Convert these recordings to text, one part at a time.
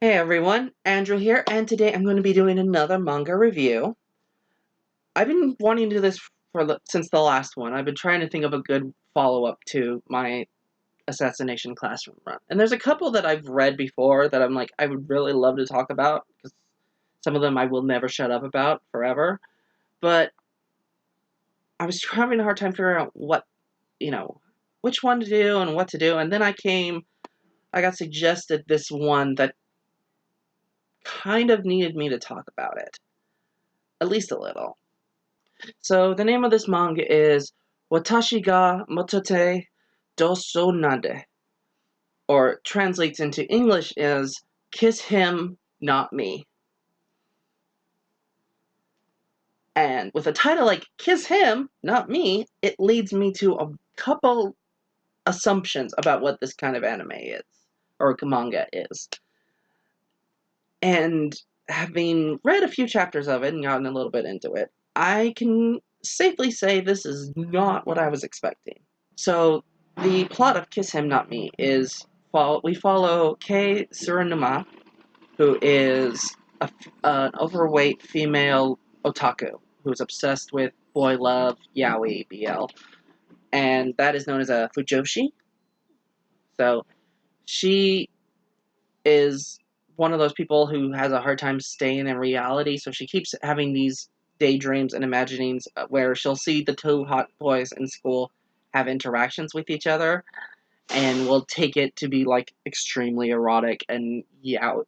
Hey everyone, Andrew here, and today I'm going to be doing another manga review. I've been wanting to do this since the last one. I've been trying to think of a good follow-up to my Assassination Classroom run. And there's a couple that I've read before that I'm like, I would really love to talk about, because some of them I will never shut up about forever. But I was having a hard time figuring out which one to do and what to do, and then I got suggested this one that kind of needed me to talk about it. At least a little. So the name of this manga is Watashi ga Motote Doso Nade, or translates into English is Kiss Him, Not Me. And with a title like Kiss Him, Not Me, it leads me to a couple assumptions about what this kind of anime is, or manga is. And having read a few chapters of it and gotten a little bit into it, I can safely say this is not what I was expecting. So, the plot of Kiss Him Not Me is we follow Kei Suranuma, who is an overweight female otaku who's obsessed with boy love, yaoi, BL, and that is known as a fujoshi. So, she is one of those people who has a hard time staying in reality, so she keeps having these daydreams and imaginings where she'll see the two hot boys in school have interactions with each other, and will take it to be like extremely erotic and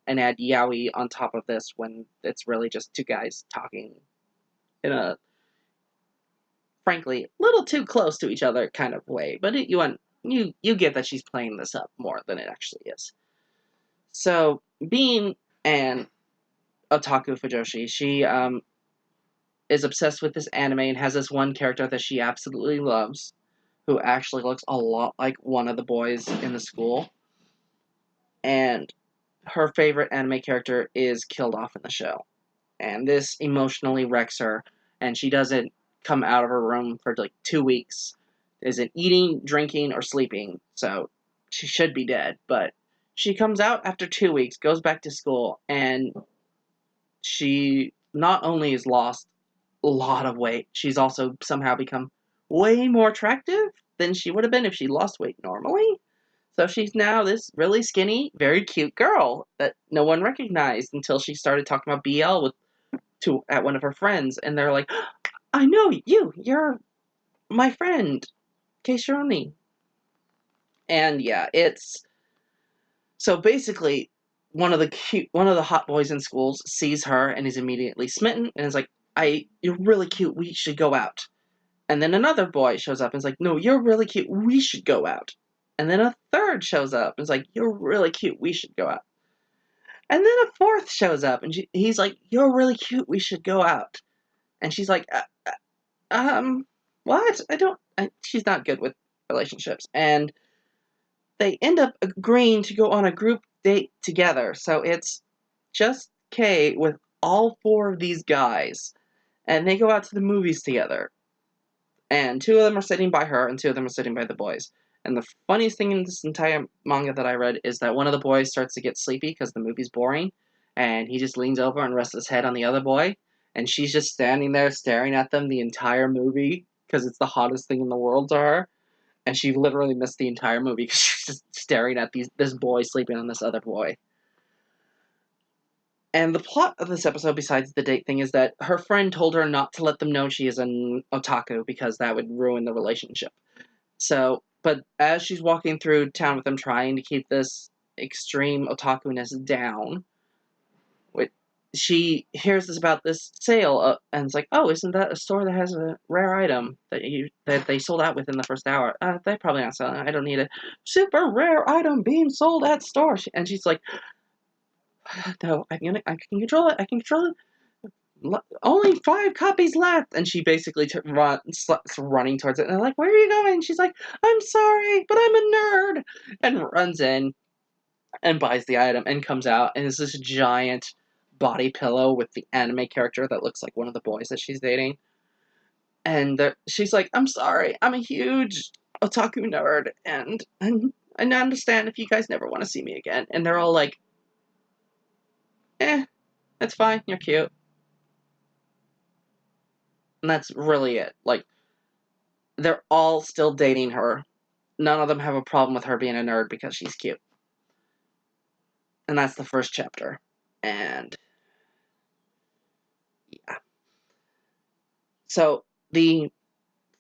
add yaoi on top of this when it's really just two guys talking in a frankly little too close to each other kind of way. But you get that she's playing this up more than it actually is. So being an otaku fujoshi, she is obsessed with this anime and has this one character that she absolutely loves, who actually looks a lot like one of the boys in the school. And her favorite anime character is killed off in the show. And this emotionally wrecks her, and she doesn't come out of her room for like 2 weeks. Isn't eating, drinking, or sleeping, so she should be dead. But she comes out after 2 weeks, goes back to school, and she not only has lost a lot of weight, she's also somehow become way more attractive than she would have been if she lost weight normally. So she's now this really skinny, very cute girl that no one recognized until she started talking about BL at one of her friends, and they're like, "I know you. You're my friend, Keishironi." And yeah, it's so basically one of the hot boys in schools sees her and is immediately smitten and is like, you're really cute. We should go out." And then another boy shows up and is like, "No, you're really cute. We should go out." And then a third shows up and is like, "You're really cute. We should go out." And then a fourth shows up and he's like, "You're really cute. We should go out." And she's like, what? She's not good with relationships. And they end up agreeing to go on a group date together. So it's just Kay with all four of these guys. And they go out to the movies together. And two of them are sitting by her, and two of them are sitting by the boys. And the funniest thing in this entire manga that I read is that one of the boys starts to get sleepy because the movie's boring, and he just leans over and rests his head on the other boy, and she's just standing there staring at them the entire movie because it's the hottest thing in the world to her, and she literally missed the entire movie because she's just staring at this boy sleeping on this other boy. And the plot of this episode, besides the date thing, is that her friend told her not to let them know she is an otaku because that would ruin the relationship. So, but as she's walking through town with them trying to keep this extreme otaku-ness down, she hears about this sale, and it's like, "Oh, isn't that a store that has a rare item that they sold out within the first hour? They're probably not selling it. I don't need a super rare item being sold at store." And she's like, "No, I can control it. I can control it. Only 5 copies left." And she basically running towards it, and they're like, "Where are you going?" She's like, "I'm sorry, but I'm a nerd," and runs in and buys the item and comes out, and it's this giant body pillow with the anime character that looks like one of the boys that she's dating. And she's like, "I'm sorry, I'm a huge otaku nerd, and I understand if you guys never want to see me again." And they're all like, it's fine, you're cute. And that's really it. Like, they're all still dating her. None of them have a problem with her being a nerd because she's cute. And that's the first chapter. And yeah. So the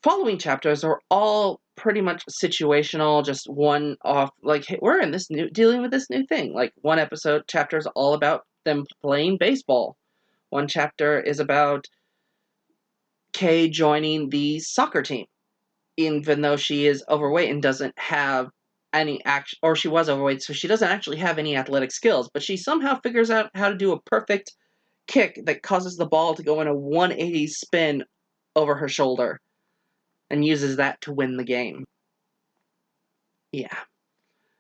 following chapters are all pretty much situational, just one off, like, hey, we're in this new, dealing with this new thing. Like, one episode chapter is all about them playing baseball. One chapter is about Kay joining the soccer team, even though she is overweight and doesn't have any action, or she was overweight, so she doesn't actually have any athletic skills, but she somehow figures out how to do a perfect kick that causes the ball to go in a 180 spin over her shoulder and uses that to win the game. Yeah.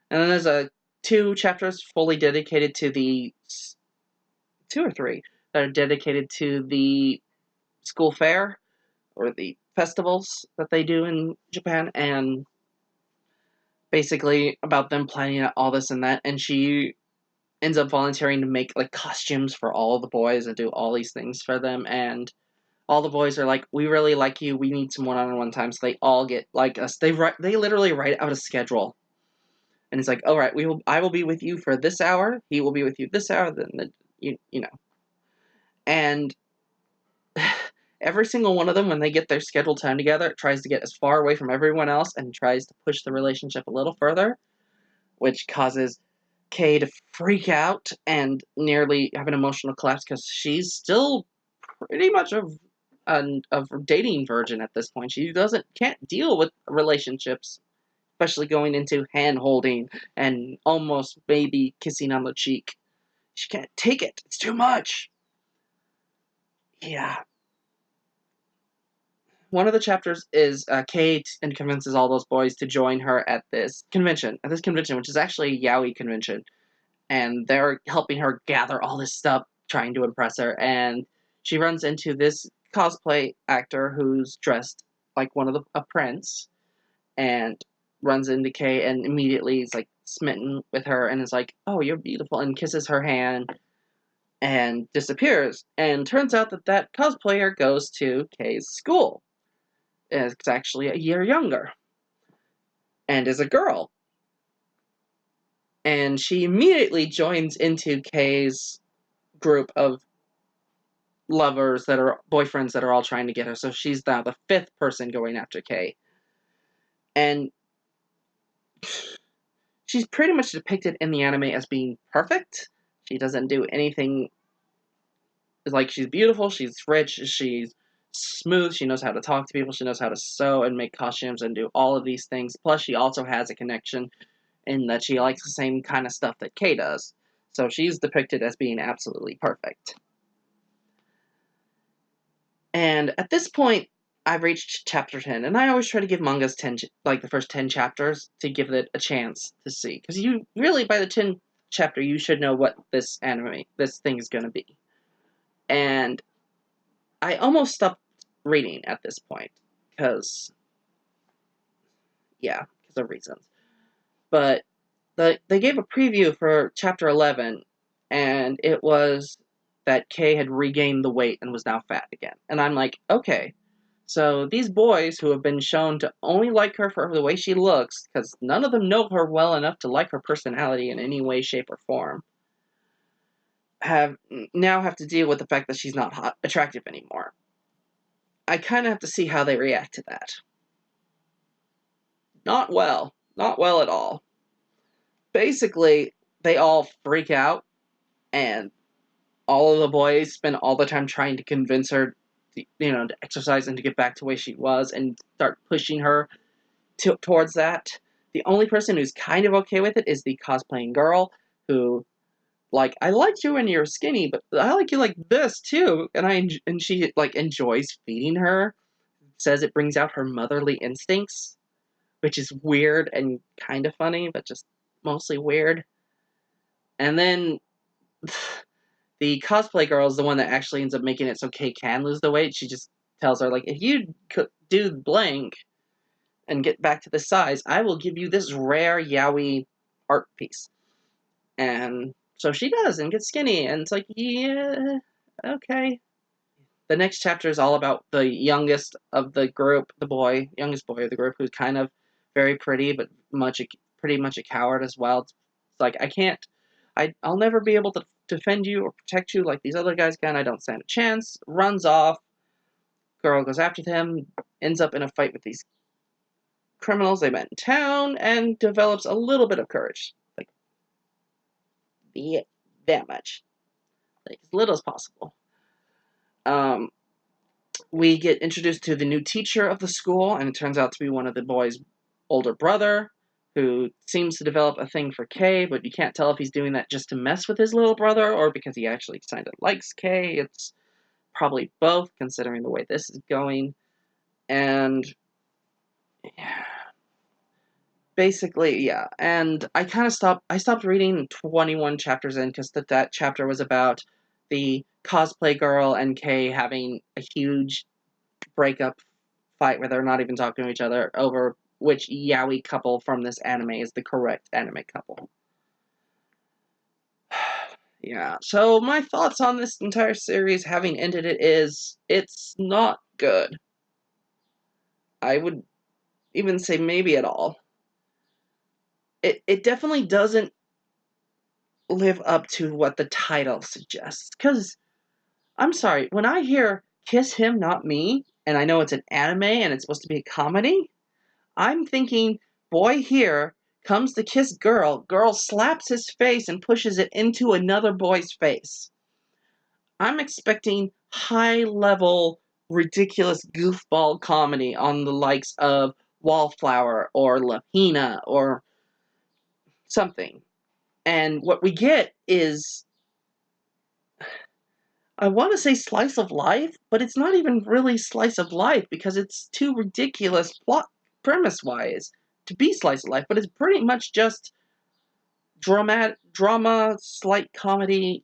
And then there's two chapters fully dedicated to the, two or three, that are dedicated to the school fair, or the festivals that they do in Japan, and basically about them planning out all this and that, and she ends up volunteering to make, like, costumes for all the boys and do all these things for them, and all the boys are like, we really like you, we need some one-on-one time, so they all get like us. They literally write out a schedule. And it's like, all right, I will be with you for this hour, he will be with you this hour, then you know. And every single one of them, when they get their scheduled time together, tries to get as far away from everyone else and tries to push the relationship a little further, which causes Kay to freak out and nearly have an emotional collapse because she's still pretty much a dating virgin at this point. She can't deal with relationships, especially going into hand holding and almost maybe kissing on the cheek. She can't take it. It's too much. Yeah. One of the chapters is Kate and convinces all those boys to join her at this convention. Which is actually a Yowie convention. And they're helping her gather all this stuff, trying to impress her. And she runs into this cosplay actor who's dressed like a prince, and runs into Kay and immediately is like smitten with her and is like, "Oh, you're beautiful," and kisses her hand and disappears. And turns out that cosplayer goes to Kay's school. It's actually a year younger and is a girl. And she immediately joins into Kay's group of lovers that are boyfriends that are all trying to get her. So she's now the fifth person going after Kay. And she's pretty much depicted in the anime as being perfect. She doesn't do anything. Like, she's beautiful, she's rich, she's smooth, she knows how to talk to people, she knows how to sew and make costumes and do all of these things. Plus, she also has a connection in that she likes the same kind of stuff that Kay does. So she's depicted as being absolutely perfect. And at this point, I've reached chapter 10, and I always try to give mangas 10, like the first 10 chapters, to give it a chance to see. Because you really, by the 10th chapter, you should know what this thing is going to be. And I almost stopped reading at this point, because of reasons. But they gave a preview for chapter 11, and it was that Kay had regained the weight and was now fat again. And I'm like, okay, so these boys who have been shown to only like her for the way she looks, because none of them know her well enough to like her personality in any way, shape, or form, now have to deal with the fact that she's not attractive anymore. I kind of have to see how they react to that. Not well. Not well at all. Basically, they all freak out, and all of the boys spend all the time trying to convince her to exercise and to get back to the way she was and start pushing her towards that. The only person who's kind of okay with it is the cosplaying girl, who, like, I liked you when you were skinny, but I like you like this too, and she like enjoys feeding her, says it brings out her motherly instincts, which is weird and kind of funny, but just mostly weird. And then the cosplay girl is the one that actually ends up making it so Kay can lose the weight. She just tells her, like, if you do blank and get back to this size, I will give you this rare yaoi art piece. And So she does and gets skinny, and it's like, yeah, okay. The next chapter is all about the youngest of the group, youngest boy of the group, who's kind of very pretty, but pretty much a coward as well. It's like, I'll never be able to defend you or protect you like these other guys can. I don't stand a chance. Runs off. Girl goes after them, ends up in a fight with these criminals they met in town, and develops a little bit of courage. Like, that much. Like, as little as possible. We get introduced to the new teacher of the school, and it turns out to be one of the boys' older brother, who seems to develop a thing for Kay, but you can't tell if he's doing that just to mess with his little brother or because he actually kind of likes Kay. It's probably both, considering the way this is going. And yeah, basically, yeah. And I stopped reading 21 chapters in because that chapter was about the cosplay girl and Kay having a huge breakup fight where they're not even talking to each other over which yaoi couple from this anime is the correct anime couple. Yeah, so my thoughts on this entire series, having ended it, is it's not good. I would even say maybe at all. It definitely doesn't live up to what the title suggests. Because, I'm sorry, when I hear Kiss Him Not Me, and I know it's an anime and it's supposed to be a comedy, I'm thinking, boy here comes to kiss girl, girl slaps his face and pushes it into another boy's face. I'm expecting high-level, ridiculous goofball comedy on the likes of Wallflower or Lapina or something. And what we get is, I want to say slice of life, but it's not even really slice of life because it's too ridiculous plot premise-wise to be slice of life, but it's pretty much just drama, slight comedy,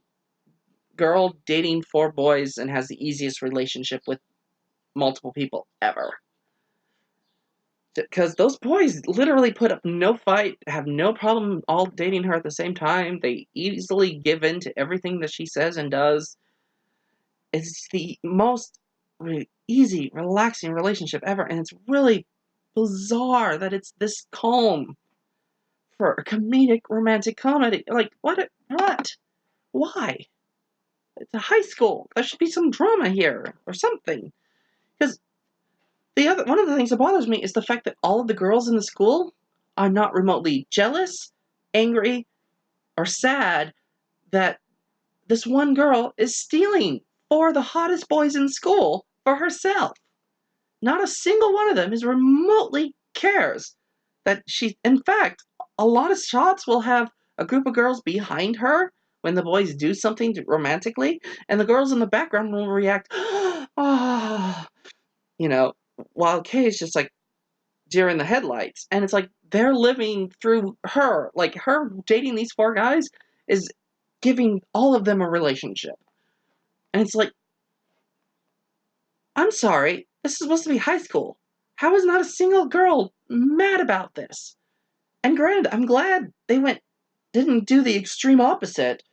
girl dating 4 boys and has the easiest relationship with multiple people ever. Because those boys literally put up no fight, have no problem all dating her at the same time. They easily give in to everything that she says and does. It's the most easy, relaxing relationship ever, and it's really bizarre that it's this calm for a comedic romantic comedy. Like, what? Why? It's a high school. There should be some drama here, or something. Because one of the things that bothers me is the fact that all of the girls in the school are not remotely jealous, angry, or sad that this one girl is stealing 4 of the hottest boys in school for herself. Not a single one of them is remotely cares that she. In fact, a lot of shots will have a group of girls behind her when the boys do something romantically, and the girls in the background will react, ah, while Kay is just like deer in the headlights. And it's like they're living through her. Like, her dating these 4 guys is giving all of them a relationship. And it's like, I'm sorry, this is supposed to be high school. How is not a single girl mad about this? And granted, I'm glad they didn't do the extreme opposite,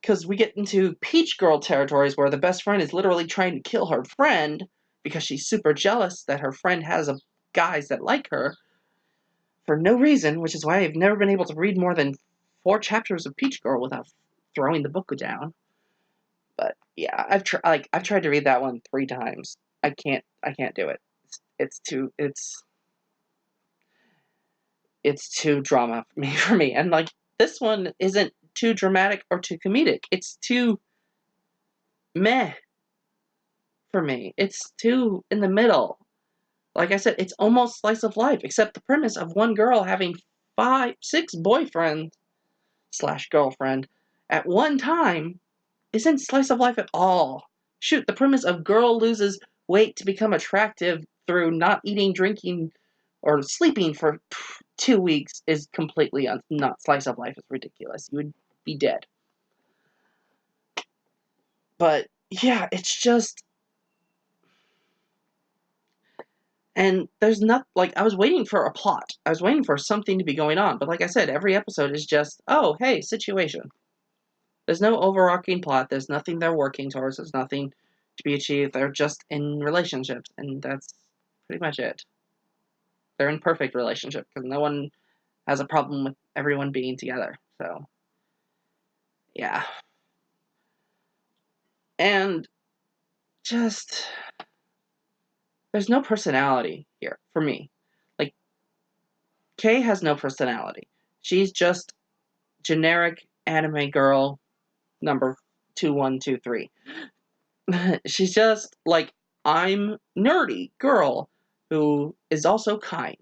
because we get into Peach Girl territories where the best friend is literally trying to kill her friend because she's super jealous that her friend has guys that like her for no reason, which is why I've never been able to read more than 4 chapters of Peach Girl without throwing the book down. But yeah, I've tried to read that one 3 times. I can't do it. It's too drama for me. And like, this one isn't too dramatic or too comedic. It's too meh for me. It's too in the middle. Like I said, it's almost slice of life, except the premise of one girl having 6 boyfriends / girlfriend at one time isn't slice of life at all. Shoot, the premise of girl loses weight to become attractive through not eating, drinking, or sleeping for 2 weeks is completely not slice of life. It's ridiculous. You would be dead. But yeah, it's just, and there's not, like, I was waiting for a plot. I was waiting for something to be going on. But like I said, every episode is just, oh, hey, situation. There's no overarching plot. There's nothing they're working towards. There's nothing to be achieved. They're just in relationships, and that's pretty much it. They're in perfect relationship because no one has a problem with everyone being together. So, yeah. And just, there's no personality here for me. Like, Kay has no personality. She's just generic anime girl number 2123. She's just like, I'm nerdy girl who is also kind.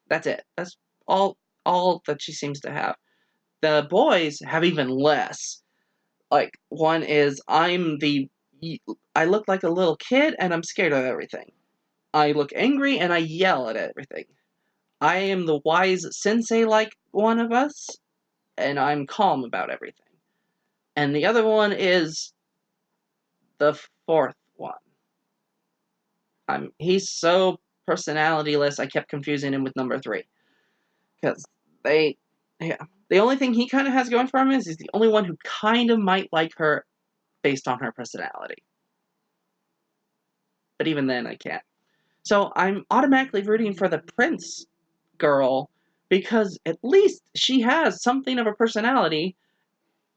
That's it. That's all that she seems to have. The boys have even less. Like, one is, I look like a little kid and I'm scared of everything. I look angry and I yell at everything. I am the wise sensei like one of us, and I'm calm about everything. And the other one is the fourth one. He's so personalityless, I kept confusing him with number 3. Because yeah. The only thing he kind of has going for him is he's the only one who kind of might like her based on her personality. But even then, I can't. So I'm automatically rooting for the prince girl because at least she has something of a personality.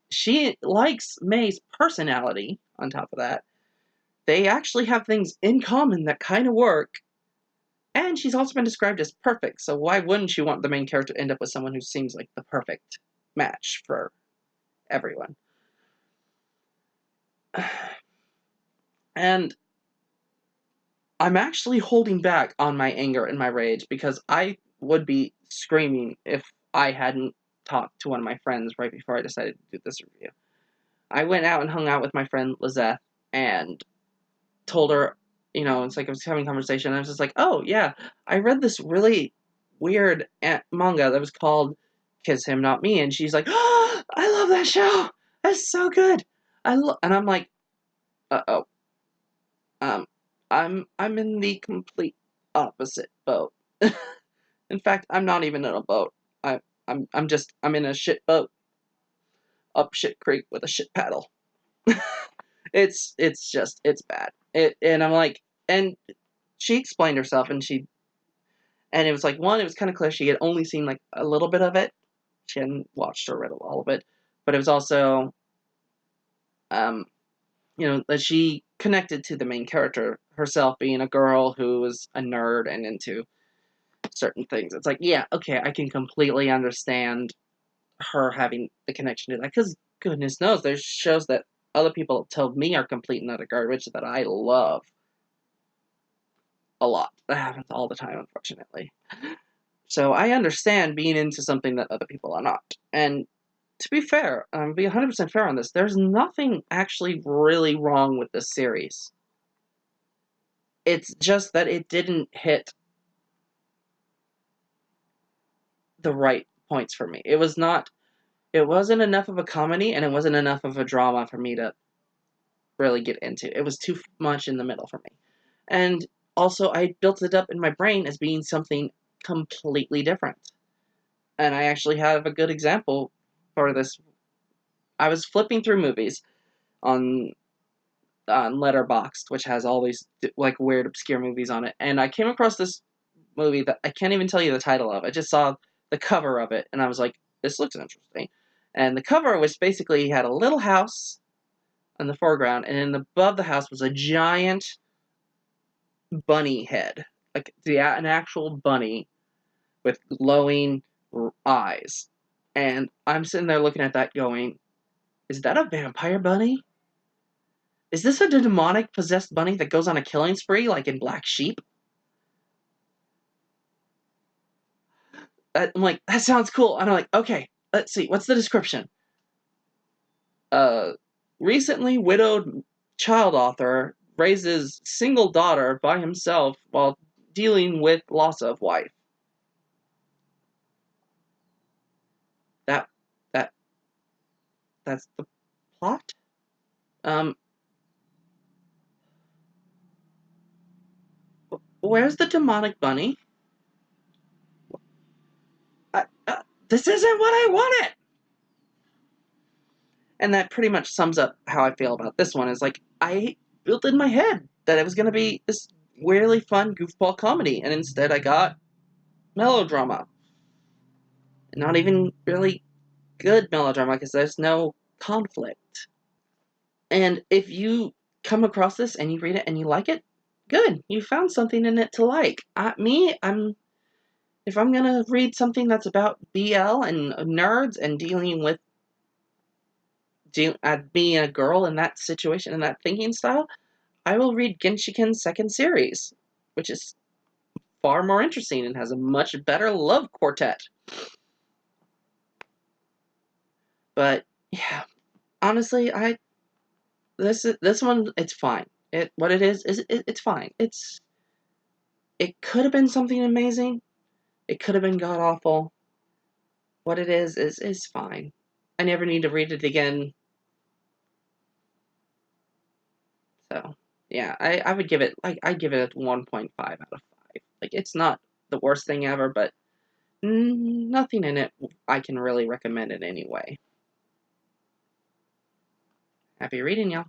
She likes May's personality on top of that. They actually have things in common that kind of work. And she's also been described as perfect, so why wouldn't you want the main character to end up with someone who seems like the perfect match for everyone? And I'm actually holding back on my anger and my rage because I would be screaming if I hadn't talked to one of my friends right before I decided to do this review. I went out and hung out with my friend Lizette and told her, it's like I was having a conversation, and I was just like, oh, yeah, I read this really weird manga that was called Kiss Him, Not Me, and she's like, oh, I love that show! That's so good! And I'm like, uh-oh. I'm in the complete opposite boat. In fact, I'm not even in a boat. I'm in a shit boat up shit creek with a shit paddle. It's bad. And I'm like, and she explained herself, and it was like, one, it was kind of clear she had only seen like a little bit of it. She hadn't watched or read all of it, but it was also, that she connected to the main character herself being a girl who was a nerd and into certain things. It's like, yeah, okay, I can completely understand her having the connection to that, because goodness knows there's shows that other people have told me are complete and utter garbage that I love a lot. That happens all the time, unfortunately. So I understand being into something that other people are not. And to be fair, be 100% fair on this, there's nothing actually really wrong with this series. It's just that it didn't hit the right points for me. It wasn't enough of a comedy, and it wasn't enough of a drama for me to really get into. It was too much in the middle for me. And also, I built it up in my brain as being something completely different. And I actually have a good example for this. I was flipping through movies on Letterboxd, which has all these like weird, obscure movies on it, and I came across this movie that I can't even tell you the title of. I just saw the cover of it, and I was like, "This looks interesting." And the cover was basically had a little house in the foreground, and then above the house was a giant bunny head, like an actual bunny with glowing eyes. And I'm sitting there looking at that, going, "Is that a vampire bunny? Is this a demonic possessed bunny that goes on a killing spree like in Black Sheep?" I'm like, that sounds cool. And I'm like, okay, let's see, what's the description? Recently widowed child author raises single daughter by himself while dealing with loss of wife. That that that's the plot. Um, where's the demonic bunny? This isn't what I wanted. And that pretty much sums up how I feel about this one. Is like, I built in my head that it was going to be this weirdly fun goofball comedy, and instead I got melodrama. Not even really good melodrama, because there's no conflict. And if you come across this and you read it and you like it, good. You found something in it to like. If I'm gonna read something that's about BL and nerds and dealing with being a girl in that situation and that thinking style, I will read Genshiken's second series, which is far more interesting and has a much better love quartet. But yeah, honestly, this one, it's fine. What it is it's fine. It could have been something amazing. It could have been god awful. What it is fine. I never need to read it again. So yeah, I would give it I'd give it a 1.5 out of 5. Like, it's not the worst thing ever, but nothing in it I can really recommend it anyway. Happy reading, y'all.